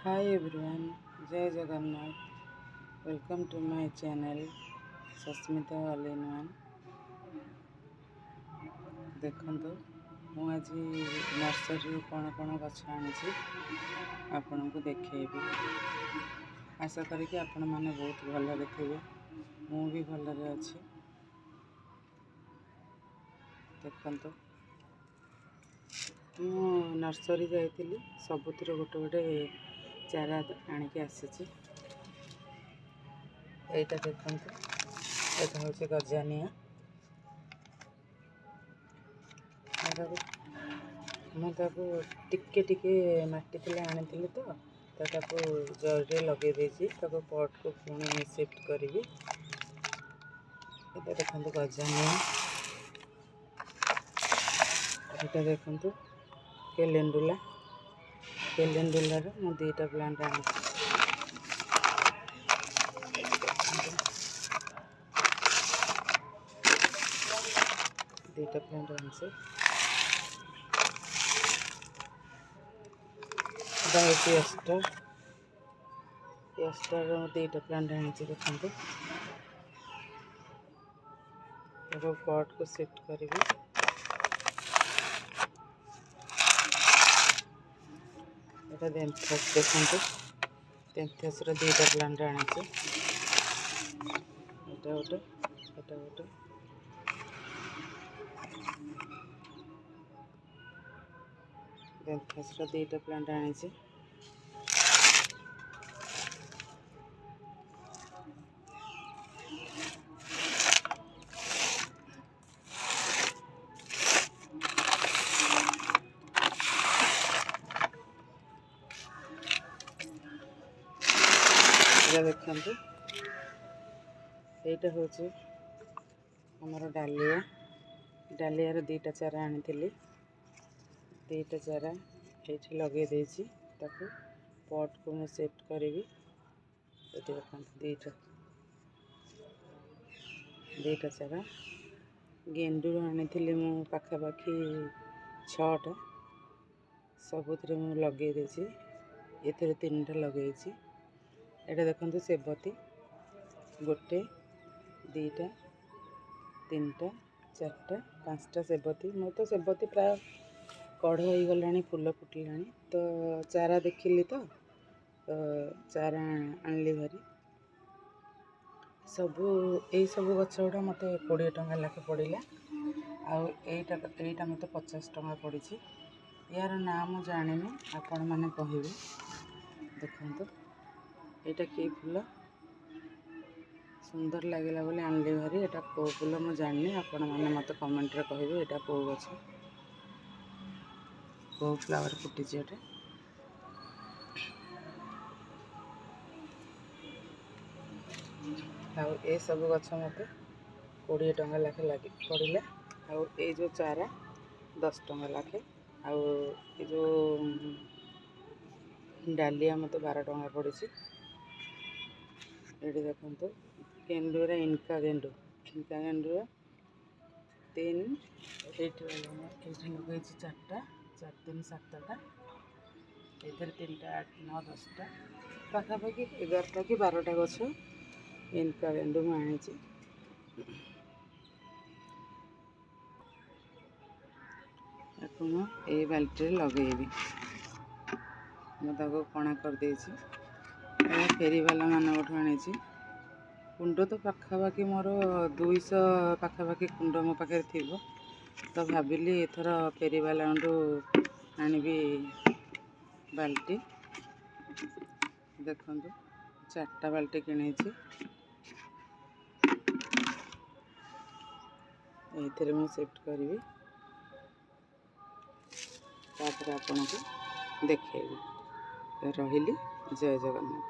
Hi everyone, Jai Jagannath. Welcome to my channel Sasmita All in One. देखंतु मु आज nursery कौन कौन गछ आनी आपण को देखेबी। आशा करी कि आपण माने बहुत भल थे, मु भी भलरे अच्छी। देखंतु मु नर्सरी जाइली, सबुतिर गोटे गोटे चारा आनिकी आसी। एटा देखंतु, एटा होचे गजानिया। मुझे टिके टिके माटी तले आनी तो जरे लगे देसी पट को पुणी शिफ्ट करी। देखो गजानिया, यहाँ देखो केलेंडुला। केलेंडुलार मु 2टा प्लांट आनी। दुईटा प्लांट आनी एस्टर 2टा प्लांट आनी। देखो पट को शिफ्ट करी। एटा देंथस देखो, देंथस 2टा प्लांट आनी। एटा गोटे, एटा गोटे। देंथस 2टा प्लांट आनी। देखते यहाँ हूँ आमर डालिया। डालियार 2टा चारा आनी। 2टा चारा ये लगे देसी, पट को मैं शिफ्ट करी। देखते 2टा चारा गेंडू आनी मु पाखापाखि 6टा, सबुथ लगे देसी। ये 3टा लगे। एटा देखो सेबती 1 2 3 4 5टा सेबती। मो तो सेबती प्राय कढ़ हो गला, फूल फुटला। तो चारा देखिली तो चारा आनली भारी। सबू यही सबू गछ गुड़ा मत 20 टंका लाखे पड़ा। आईटा मत 50 टंका पड़ी। यार ना मु जानी, आपण मैंने कहे। देखो यहाँ कि फूल सुंदर लगे बोले आनली भारी। यहाँ कौ फूल मु जानी, आपण मैंने मत कमेंट रे कहे यहाँ कौ गछ कौ फ्लावर फुटी। ए सब गछ मत 20 टंका लाखे लगे पड़ा। आ जो चारा 10 टंका लाखे। आ जो डालिया मत 12 टंका पड़ी। ये देखो गेंडूरा इनका गेंडू 3 ये लगे 4टा 4 3 7टा। ये 3टा 8 9 10टा पाखापाखि 11टा कि 12टा गछ इनका गेंडू मैं आनी। ये बाल्टी लगेबी, मुझे कणा कर फेरीवाला मान आनी। कुंड तो पाखापाखि मोर 200 पाखापाखि कुंड मो पाखे थी। तो भाविली एथर फेरीवाला आनी बाल्टी। देखो 4टा बाल्टी किणी। ये मुझे शिफ्ट करी, आपको देखेबी। रही जय जगन्नाथ।